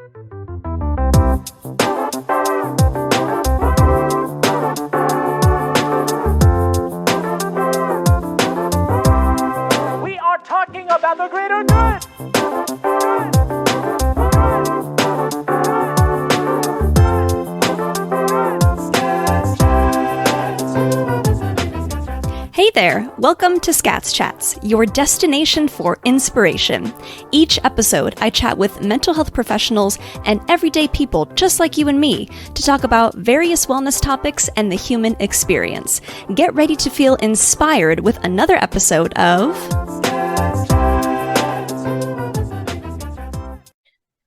We are talking about the greater good. Hey there, welcome to Skatz Chats, your destination for inspiration. Each episode, I chat with mental health professionals and everyday people just like you and me to talk about various wellness topics and the human experience. Get ready to feel inspired with another episode of...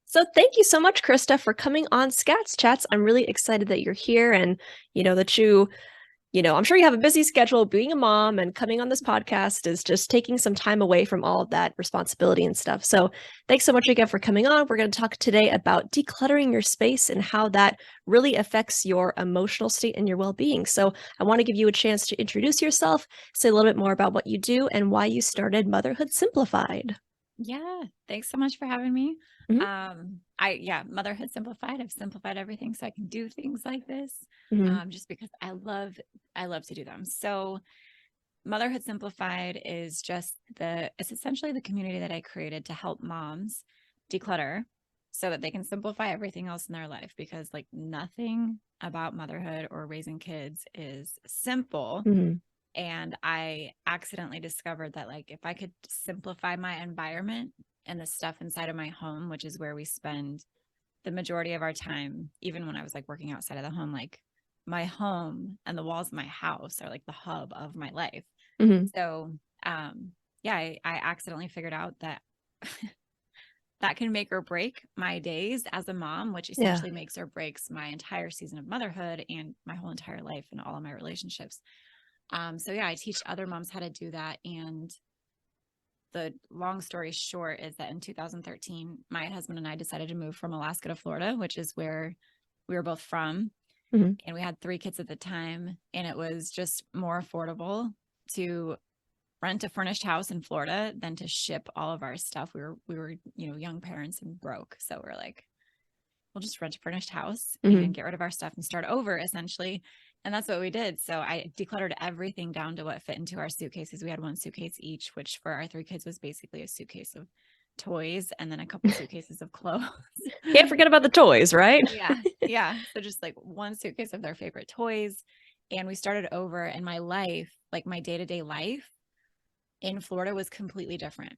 So thank you so much, Krista, for coming on Skatz Chats. I'm really excited that you're here and, that I'm sure you have a busy schedule. Being a mom and coming on this podcast is just taking some time away from all of that responsibility and stuff. So thanks so much again for coming on. We're going to talk today about decluttering your space and how that really affects your emotional state and your well-being. So I want to give you a chance to introduce yourself, say a little bit more about what you do and why you started Motherhood Simplified. Yeah, thanks so much for having me. Mm-hmm. Motherhood Simplified. I've simplified everything so I can do things like this. Mm-hmm. Just because I love to do them. So Motherhood Simplified is it's essentially the community that I created to help moms declutter so that they can simplify everything else in their life, because like nothing about motherhood or raising kids is simple. Mm-hmm. And I accidentally discovered that like if I could simplify my environment and the stuff inside of my home, which is where we spend the majority of our time, even when I was like working outside of the home, like my home and the walls of my house are like the hub of my life. Mm-hmm. So, I accidentally figured out that that can make or break my days as a mom, which essentially makes or breaks my entire season of motherhood and my whole entire life and all of my relationships. I teach other moms how to do that. And the long story short is that in 2013, my husband and I decided to move from Alaska to Florida, which is where we were both from. Mm-hmm. And we had 3 kids at the time. And it was just more affordable to rent a furnished house in Florida than to ship all of our stuff. We were, young parents and broke. So we're like, we'll just rent a furnished house and get rid of our stuff and start over essentially. And that's what we did. So I decluttered everything down to what fit into our suitcases. We had 1 suitcase each, which for our 3 kids was basically a suitcase of toys and then a couple suitcases of clothes. Can't forget about the toys, right? Yeah. So just like 1 suitcase of their favorite toys. And we started over, and my life, like my day-to-day life in Florida was completely different.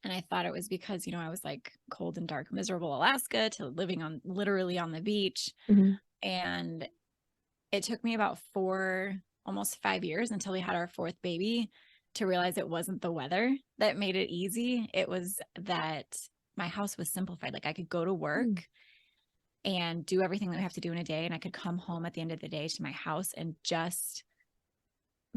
And I thought it was because, I was like cold and dark, miserable Alaska to living literally on the beach. Mm-hmm. And it took me about almost 5 years until we had our 4th baby to realize it wasn't the weather that made it easy. It was that my house was simplified. Like I could go to work and do everything that we have to do in a day. And I could come home at the end of the day to my house and just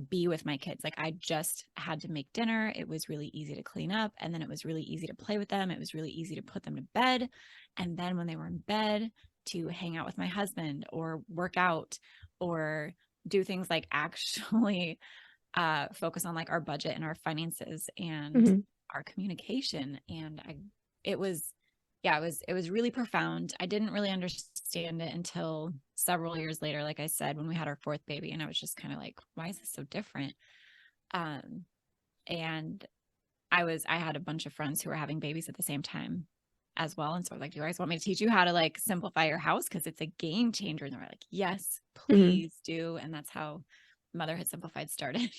be with my kids. Like I just had to make dinner. It was really easy to clean up. And then it was really easy to play with them. It was really easy to put them to bed. And then when they were in bed, to hang out with my husband or work out or do things like actually focus on like our budget and our finances and our communication. And it was really profound. I didn't really understand it until several years later, like I said, when we had our 4th baby, and I was just kind of like, why is this so different? And I had a bunch of friends who were having babies at the same time as well. And so I was like, do you guys want me to teach you how to like simplify your house? Cause it's a game changer. And they were like, yes, please do. And that's how Motherhood Simplified started.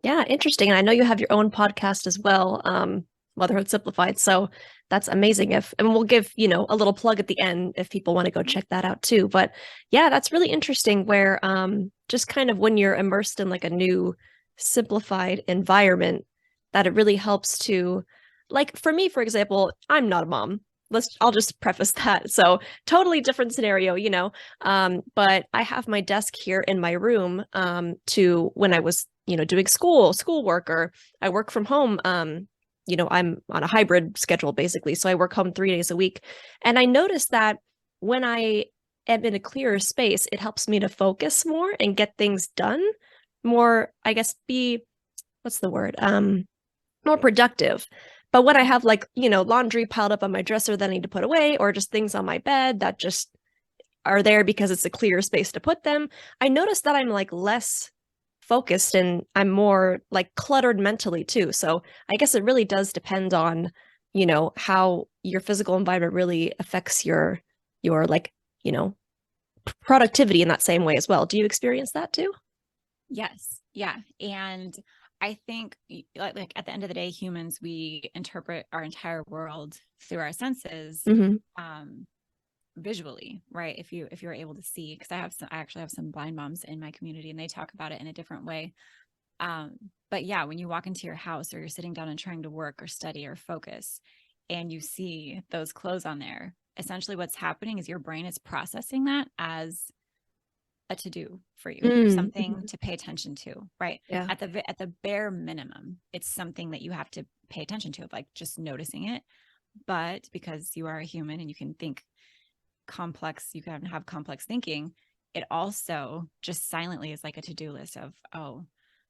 Yeah, interesting. And I know you have your own podcast as well, Motherhood Simplified. So that's amazing. And we'll give, a little plug at the end if people want to go check that out too. But yeah, that's really interesting where just kind of when you're immersed in like a new simplified environment, that it really helps to, like for me, for example, I'm not a mom. I'll just preface that. So totally different scenario, but I have my desk here in my room to when I was, doing schoolwork, or I work from home. I'm on a hybrid schedule basically. So I work home 3 days a week. And I noticed that when I am in a clearer space, it helps me to focus more and get things done more, I guess, what's the word? More productive. But when I have like, laundry piled up on my dresser that I need to put away, or just things on my bed that just are there because it's a clear space to put them, I notice that I'm like less focused and I'm more like cluttered mentally too. So I guess it really does depend on, how your physical environment really affects your like, productivity in that same way as well. Do you experience that too? Yes. Yeah. And I think like at the end of the day, humans, we interpret our entire world through our senses, Mm-hmm. visually, right? If you're able to see, because I actually have some blind moms in my community and they talk about it in a different way. But yeah, when you walk into your house or you're sitting down and trying to work or study or focus and you see those clothes on there, essentially what's happening is your brain is processing that as a to-do for you, something to pay attention to, right? Yeah. At the bare minimum, it's something that you have to pay attention to, of like just noticing it. But because you are a human and you can think complex, you can have complex thinking, it also just silently is like a to-do list of, oh,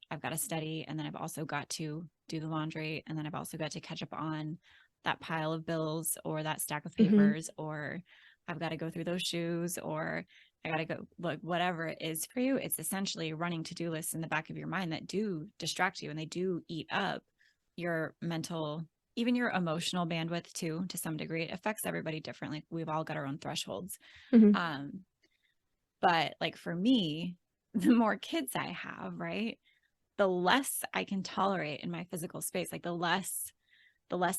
I've got to study, and then I've also got to do the laundry, and then I've also got to catch up on that pile of bills or that stack of papers, or I've got to go through those shoes, or I got to go, like, whatever it is for you. It's essentially running to-do lists in the back of your mind that do distract you, and they do eat up your mental, even your emotional bandwidth too, to some degree. It affects everybody differently. We've all got our own thresholds. But like for me, the more kids I have, right, the less I can tolerate in my physical space, like the less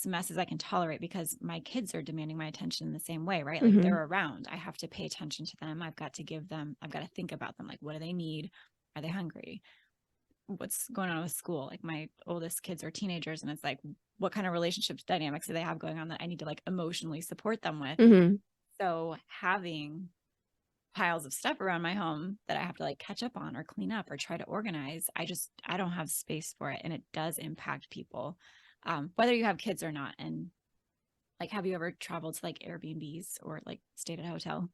messes I can tolerate, because my kids are demanding my attention in the same way, right? Like they're around. I have to pay attention to them. I've got to think about them. Like, what do they need? Are they hungry? What's going on with school? Like my oldest kids are teenagers, and it's like, what kind of relationships dynamics do they have going on that I need to like emotionally support them with? So having piles of stuff around my home that I have to like catch up on or clean up or try to organize, I don't have space for it. And it does impact people, whether you have kids or not. And like, have you ever traveled to like Airbnbs or like stayed at a hotel?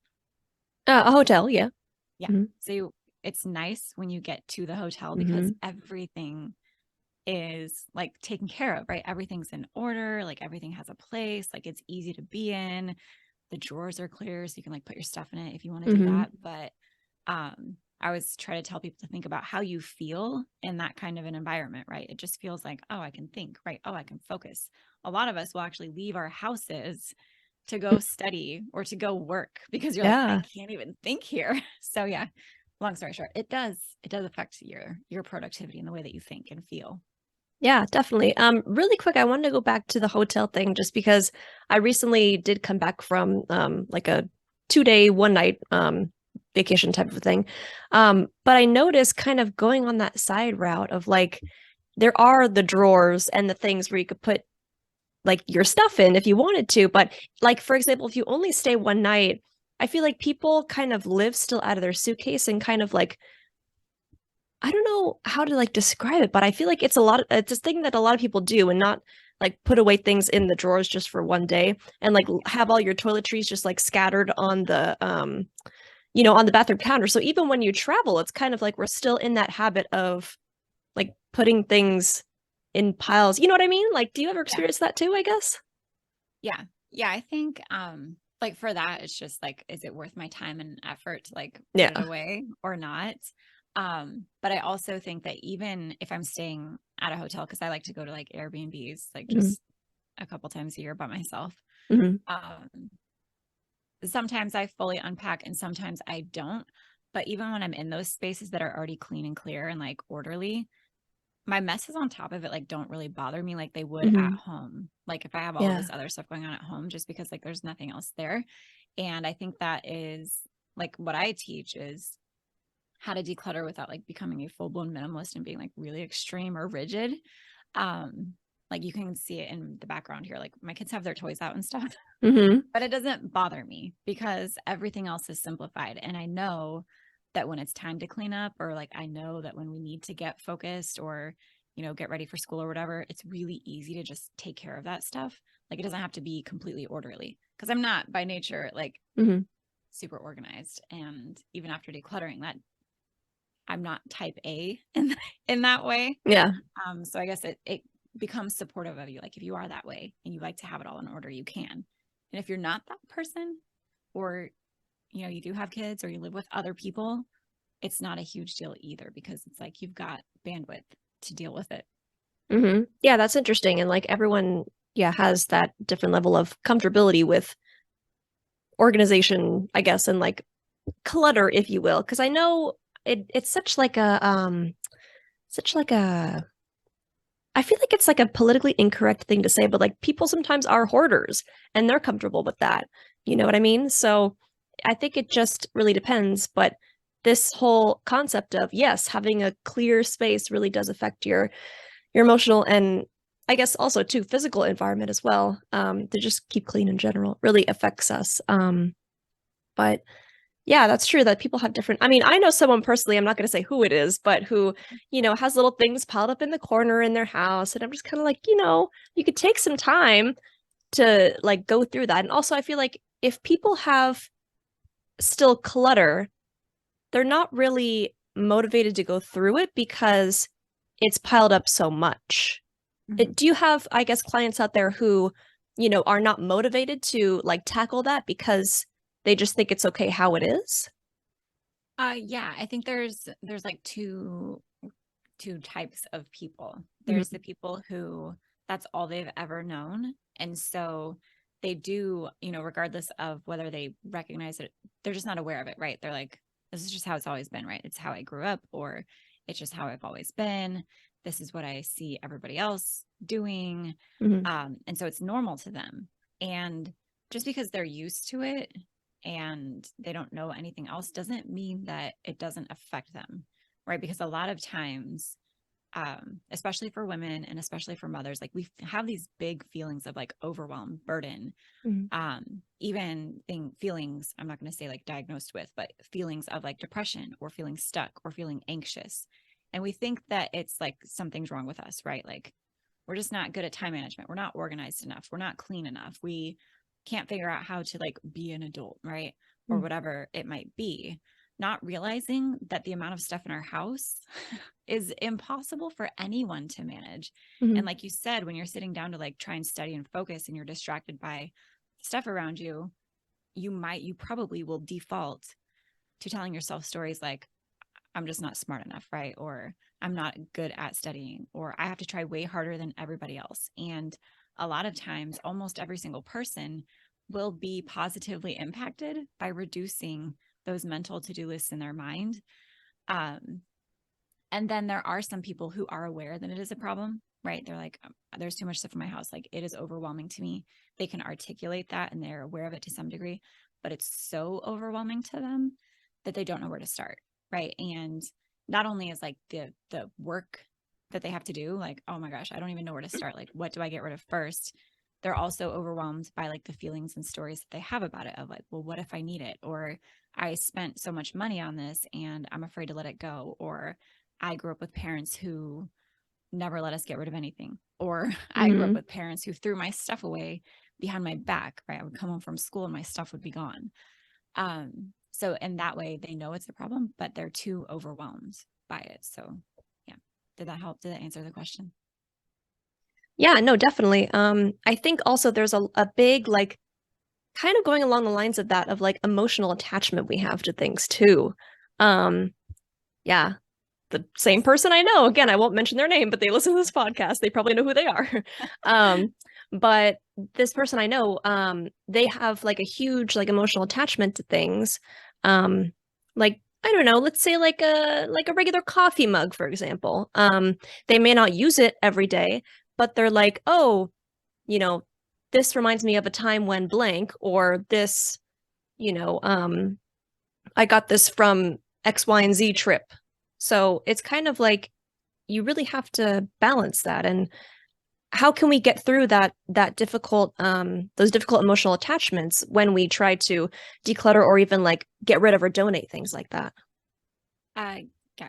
A hotel, yeah. Yeah. So it's nice when you get to the hotel because everything is like taken care of, right? Everything's in order. Like everything has a place, like it's easy to be in. The drawers are clear, so you can like put your stuff in it if you want to do that. But I always try to tell people to think about how you feel in that kind of an environment, right? It just feels like, oh, I can think, right? Oh, I can focus. A lot of us will actually leave our houses to go study or to go work because you're like, I can't even think here. So yeah, long story short, it does affect your productivity and the way that you think and feel. Yeah, definitely. Really quick, I wanted to go back to the hotel thing just because I recently did come back from like a 2-day, 1-night vacation type of thing. But I noticed kind of going on that side route of like there are the drawers and the things where you could put like your stuff in if you wanted to. But like, for example, if you only stay 1 night, I feel like people kind of live still out of their suitcase and kind of like, I don't know how to like describe it, but I feel like it's a thing that a lot of people do, and not like put away things in the drawers just for one day and like have all your toiletries just like scattered on the on the bathroom counter. So even when you travel, it's kind of like we're still in that habit of like putting things in piles. You know what I mean? Like, do you ever experience that too, I guess? Yeah. Yeah. I think, like for that, it's just like, is it worth my time and effort to like put it away or not? But I also think that even if I'm staying at a hotel, because I like to go to like Airbnbs, like just a couple times a year by myself. Sometimes I fully unpack and sometimes I don't. But even when I'm in those spaces that are already clean and clear and like orderly, my messes on top of it like don't really bother me like they would at home. Like if I have all of this other stuff going on at home, just because like there's nothing else there. And I think that is like what I teach is how to declutter without like becoming a full-blown minimalist and being like really extreme or rigid. Like you can see it in the background here, like my kids have their toys out and stuff, but it doesn't bother me because everything else is simplified. And I know that when it's time to clean up, or like I know that when we need to get focused or get ready for school or whatever, it's really easy to just take care of that stuff. Like it doesn't have to be completely orderly, because I'm not by nature like super organized. And even after decluttering, that I'm not type A in that way. Yeah. So I guess it becomes supportive of you. Like if you are that way and you like to have it all in order, you can. And if you're not that person, or, you know, you do have kids or you live with other people, it's not a huge deal either, because it's like you've got bandwidth to deal with it. Yeah, that's interesting. And like everyone, has that different level of comfortability with organization, I guess, and like clutter, if you will. Because I know it's such like a I feel like it's like a politically incorrect thing to say, but like people sometimes are hoarders and they're comfortable with that. You know what I mean? So I think it just really depends. But this whole concept of, yes, having a clear space really does affect your emotional and I guess also too physical environment as well. To just keep clean in general really affects us. But yeah, that's true that people have different. I mean, I know someone personally, I'm not going to say who it is, but who, has little things piled up in the corner in their house. And I'm just kind of like, you could take some time to like go through that. And also, I feel like if people have still clutter, they're not really motivated to go through it because it's piled up so much. Do you have, I guess, clients out there who, are not motivated to like tackle that because they just think it's okay how it is? Yeah, I think there's like two types of people. There's the people who that's all they've ever known. And so they do, regardless of whether they recognize it, they're just not aware of it, right? They're like, this is just how it's always been, right? It's how I grew up, or it's just how I've always been. This is what I see everybody else doing. And so it's normal to them. And just because they're used to it and they don't know anything else doesn't mean that it doesn't affect them, right? Because a lot of times, especially for women and especially for mothers, like we have these big feelings of like overwhelm, burden, even feelings, I'm not going to say like diagnosed with, but feelings of like depression or feeling stuck or feeling anxious. And we think that it's like something's wrong with us, right? Like we're just not good at time management. We're not organized enough. We're not clean enough. We can't figure out how to like be an adult, right? Or whatever it might be. Not realizing that the amount of stuff in our house is impossible for anyone to manage. And like you said, when you're sitting down to like try and study and focus and you're distracted by stuff around you, you probably will default to telling yourself stories like, I'm just not smart enough, right? Or I'm not good at studying, or I have to try way harder than everybody else. And a lot of times, almost every single person will be positively impacted by reducing those mental to-do lists in their mind. And then there are some people who are aware that it is a problem, right? They're like, there's too much stuff in my house. Like it is overwhelming to me. They can articulate that and they're aware of it to some degree, but it's so overwhelming to them that they don't know where to start, right? And not only is like the work that they have to do, like, oh my gosh, I don't even know where to start. Like, what do I get rid of first? They're also overwhelmed by like the feelings and stories that they have about it of like, well, what if I need it? Or I spent so much money on this and I'm afraid to let it go. Or I grew up with parents who never let us get rid of anything. Or I grew up with parents who threw my stuff away behind my back, right? I would come home from school and my stuff would be gone. So in that way, they know it's a problem, but they're too overwhelmed by it. So yeah. Did that help? Did that answer the question? Yeah, no, definitely. I think also there's a big, like, kind of going along the lines of that, of like emotional attachment we have to things too. Yeah, the same person I know, again, I won't mention their name, but they listen to this podcast. They probably know who they are. But this person I know, they have like a huge like emotional attachment to things. Like, I don't know, let's say like a regular coffee mug, for example. They may not use it every day, but they're like, oh, this reminds me of a time when blank, or this, I got this from X, Y, and Z trip. So it's kind of like you really have to balance that. And how can we get through that difficult, those difficult emotional attachments when we try to declutter or even like get rid of or donate things like that? Yeah,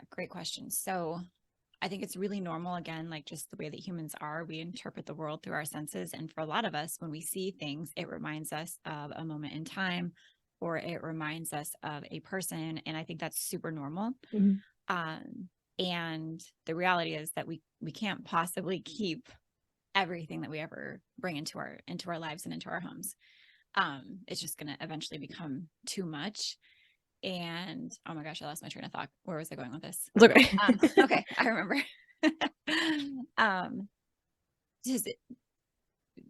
great question. So I think it's really normal, again, like just the way that humans are, we interpret the world through our senses. And for a lot of us, when we see things, it reminds us of a moment in time, or it reminds us of a person. And I think that's super normal. And the reality is that we can't possibly keep everything that we ever bring into our lives and into our homes. It's just going to eventually become too much. And oh my gosh, I lost my train of thought. Where was I going with this? It's okay. Okay, I remember. Just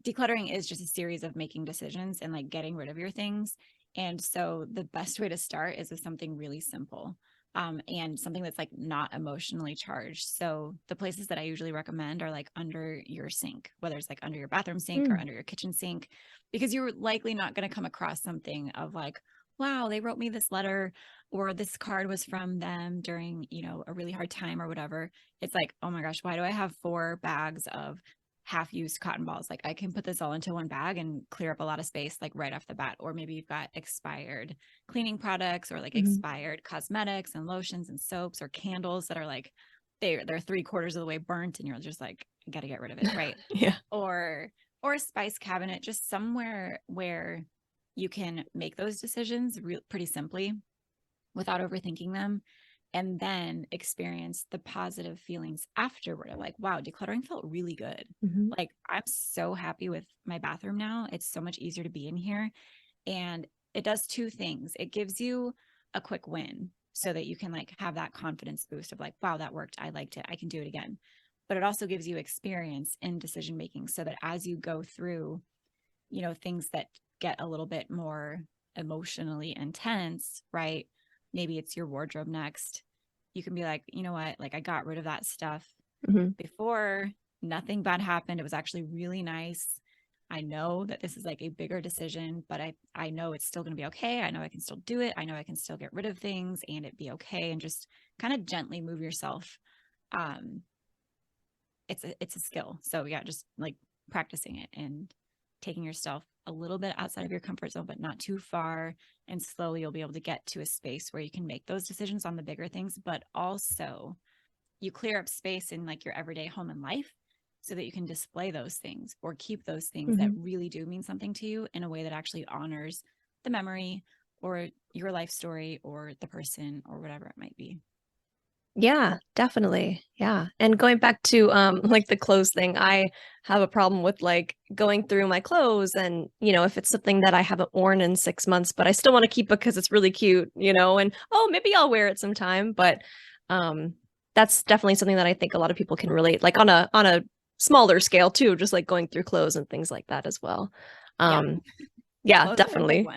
decluttering is just a series of making decisions and like getting rid of your things. And so the best way to start is with something really simple. And something that's like not emotionally charged. So the places that I usually recommend are like under your sink, whether it's like under your bathroom sink or under your kitchen sink, because you're likely not going to come across something of like, wow, they wrote me this letter or this card was from them during, you know, a really hard time or whatever. It's like, oh my gosh, why do I have 4 bags of half-used cotton balls? Like I can put this all into one bag and clear up a lot of space, like right off the bat. Or maybe you've got expired cleaning products or like expired cosmetics and lotions and soaps or candles that are like, they're 3/4 of the way burnt and you're just like, got to get rid of it. Right. Yeah. Or a spice cabinet, just somewhere where you can make those decisions pretty simply without overthinking them. And then experience the positive feelings afterward of like, wow, decluttering felt really good. Like I'm so happy with my bathroom now. It's so much easier to be in here. And it does 2 things. It gives you a quick win so that you can like have that confidence boost of like, wow, that worked. I liked it. I can do it again. But it also gives you experience in decision making so that as you go through, you know, things that get a little bit more emotionally intense, right? Maybe it's your wardrobe next. You can be like, you know what? Like I got rid of that stuff before, nothing bad happened. It was actually really nice. I know that this is like a bigger decision, but I know it's still going to be okay. I know I can still do it. I know I can still get rid of things and it be okay. And just kind of gently move yourself. It's a skill. So yeah, just like practicing it and taking yourself a little bit outside of your comfort zone, but not too far. And slowly you'll be able to get to a space where you can make those decisions on the bigger things, but also you clear up space in like your everyday home and life so that you can display those things or keep those things that really do mean something to you in a way that actually honors the memory or your life story or the person or whatever it might be. Yeah, definitely. Yeah. And going back to like the clothes thing, I have a problem with like going through my clothes and, you know, if it's something that I haven't worn in 6 months, but I still want to keep it because it's really cute, you know, and oh, maybe I'll wear it sometime. But that's definitely something that I think a lot of people can relate, like on a smaller scale too, just like going through clothes and things like that as well. Yeah, definitely.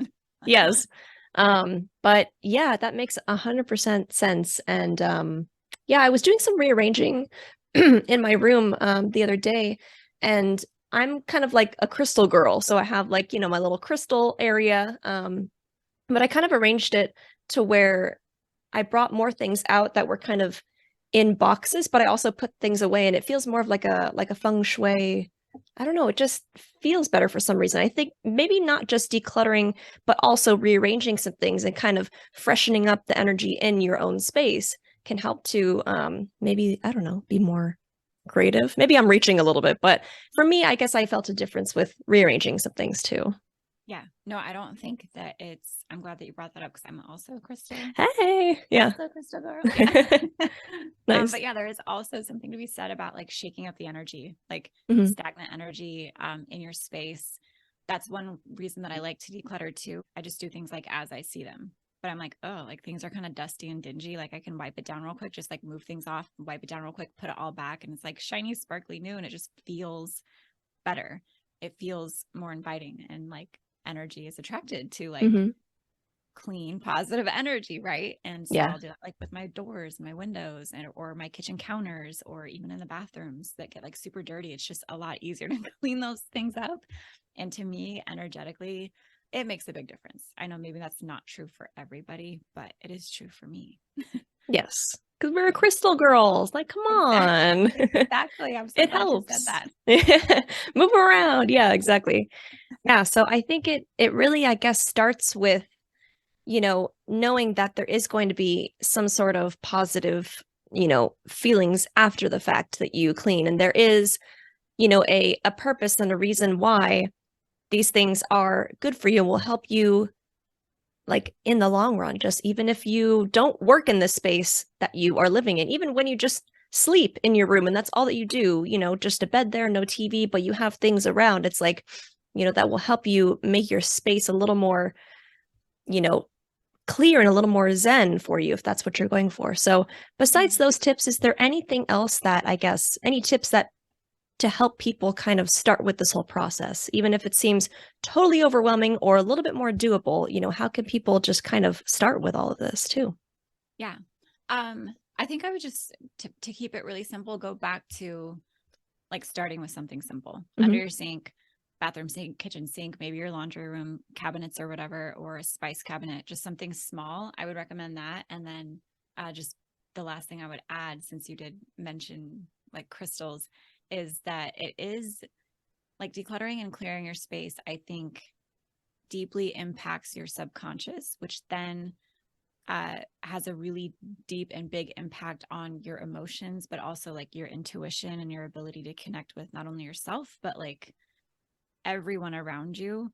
Yes. But yeah, that makes 100% sense. And yeah, I was doing some rearranging in my room the other day, and I'm kind of like a crystal girl. So I have like, you know, my little crystal area. But I kind of arranged it to where I brought more things out that were kind of in boxes, but I also put things away, and it feels more of like a feng shui. I don't know, it just feels better for some reason. I think maybe not just decluttering, but also rearranging some things and kind of freshening up the energy in your own space can help to maybe, I don't know, be more creative. Maybe I'm reaching a little bit, but for me, I guess I felt a difference with rearranging some things too. Yeah, no, I don't think that I'm glad that you brought that up because I'm also a crystal. Hey, yeah. Also crystal girl. Yeah. Nice. But yeah, there is also something to be said about like shaking up the energy, like stagnant energy in your space. That's one reason that I like to declutter too. I just do things like as I see them. But I'm like, oh, like things are kind of dusty and dingy. Like I can wipe it down real quick, just like move things off, wipe it down real quick, put it all back. And it's like shiny, sparkly new. And it just feels better. It feels more inviting and like energy is attracted to like clean, positive energy, right? And so I'll do that like with my doors, my windows, and or my kitchen counters, or even in the bathrooms that get like super dirty. It's just a lot easier to clean those things up. And to me, energetically, it makes a big difference. I know maybe that's not true for everybody, but it is true for me. Yes. Because we're crystal girls. Like, come on. Exactly. I'm so it glad helps. you said that. Move around. Yeah, exactly. Yeah. So I think it really, I guess, starts with, you know, knowing that there is going to be some sort of positive, you know, feelings after the fact that you clean. And there is, you know, a purpose and a reason why these things are good for you and will help you like in the long run, just even if you don't work in the space that you are living in, even when you just sleep in your room and that's all that you do, just a bed there, no TV, but you have things around. It's like, that will help you make your space a little more, clear and a little more zen for you if that's what you're going for. So besides those tips, is there anything else that any tips that to help people kind of start with this whole process, even if it seems totally overwhelming or a little bit more doable, how can people just kind of start with all of this too? Yeah. I think I would just, to keep it really simple, go back to like starting with something simple under your sink, bathroom sink, kitchen sink, maybe your laundry room cabinets or whatever, or a spice cabinet, just something small. I would recommend that. And then just the last thing I would add, since you did mention like crystals, is that it is like decluttering and clearing your space, I think deeply impacts your subconscious, which then has a really deep and big impact on your emotions, but also like your intuition and your ability to connect with not only yourself, but like everyone around you.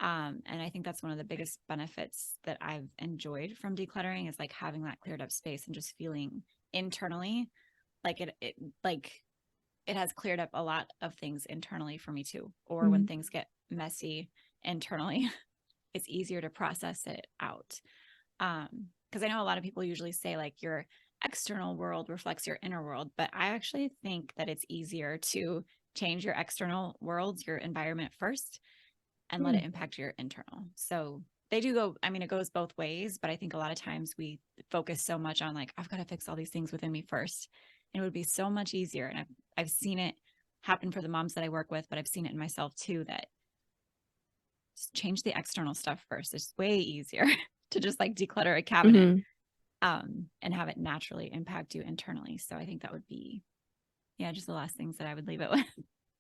And I think that's one of the biggest benefits that I've enjoyed from decluttering is like having that cleared up space and just feeling internally like it has cleared up a lot of things internally for me too. Or when things get messy internally, it's easier to process it out. Because I know a lot of people usually say like your external world reflects your inner world, but I actually think that it's easier to change your external world, your environment first, and let it impact your internal. So they do go, it goes both ways, but I think a lot of times we focus so much on like, I've got to fix all these things within me first. And it would be so much easier. And I've seen it happen for the moms that I work with, but I've seen it in myself too, that just change the external stuff first. It's way easier to just like declutter a cabinet and have it naturally impact you internally. So I think that would be, just the last things that I would leave it with.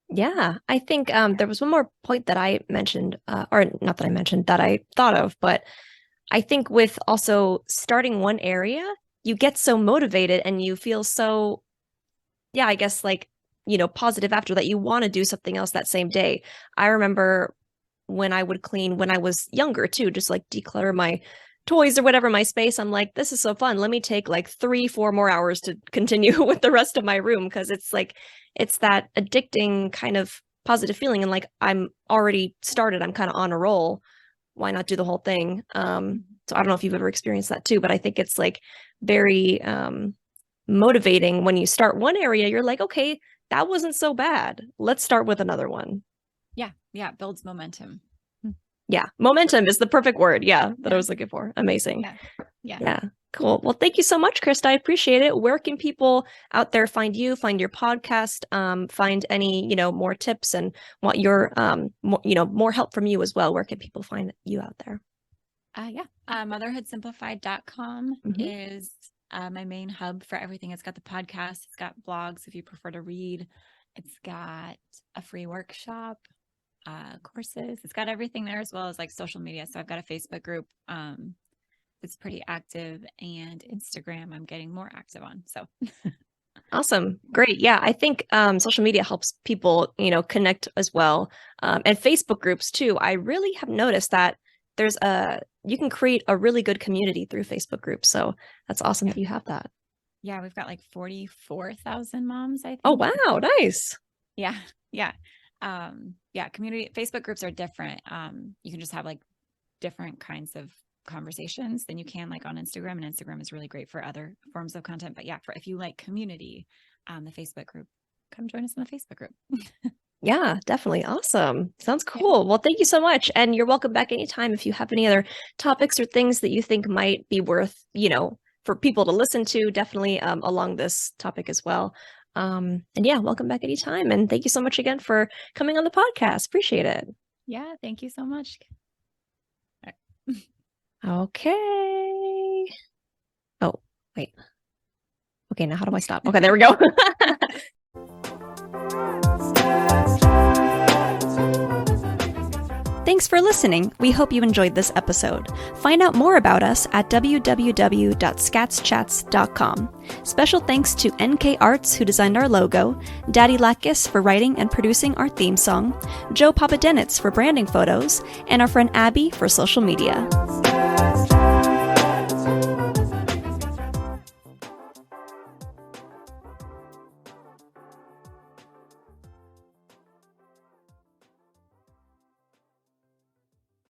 Yeah, I think there was one more point that I mentioned, or not that I mentioned, that I thought of, but I think with also starting one area, you get so motivated and you feel so, I guess like, positive after that. You want to do something else that same day. I remember when I would clean when I was younger too, just like declutter my toys or whatever, my space. I'm like, this is so fun. Let me take like 3-4 more hours to continue with the rest of my room. Because it's like, it's that addicting kind of positive feeling. And like, I'm already started, I'm kind of on a roll. Why not do the whole thing? So I don't know if you've ever experienced that too, but I think it's like very motivating when you start one area. You're like, okay, that wasn't so bad. Let's start with another one. Yeah. It builds momentum. Yeah. Momentum is the perfect word. Yeah. That I was looking for. Amazing. Yeah. Cool. Well, thank you so much, Krista. I appreciate it. Where can people out there find you, find your podcast, find any, more tips and want your, more help from you as well? Where can people find you out there? Motherhoodsimplified.com is my main hub for everything. It's got the podcast. It's got blogs if you prefer to read. It's got a free workshop, courses. It's got everything there as well as like social media. So I've got a Facebook group. It's pretty active, and Instagram I'm getting more active on. So awesome. Great. Yeah. I think social media helps people, connect as well. And Facebook groups too. I really have noticed that you can create a really good community through Facebook grouts. So that's awesome that you have that. Yeah. We've got like 44,000 moms, I think. Oh, wow. Nice. Yeah. Community Facebook groups are different. You can just have like different kinds of conversations than you can like on Instagram, and Instagram is really great for other forms of content. But if you like community, the Facebook group, come join us in the Facebook group. Yeah, definitely. Awesome. Sounds cool. Well, thank you so much. And you're welcome back anytime if you have any other topics or things that you think might be worth, for people to listen to, definitely along this topic as well. And welcome back anytime. And thank you so much again for coming on the podcast. Appreciate it. Yeah, thank you so much. Okay. Oh, wait. Okay, now how do I stop? Okay, there we go. Thanks for listening. We hope you enjoyed this episode. Find out more about us at www.skatzchats.com. Special thanks to NK Arts, who designed our logo, Daddy Lakis for writing and producing our theme song, Joe Papadenitz for branding photos, and our friend Abby for social media.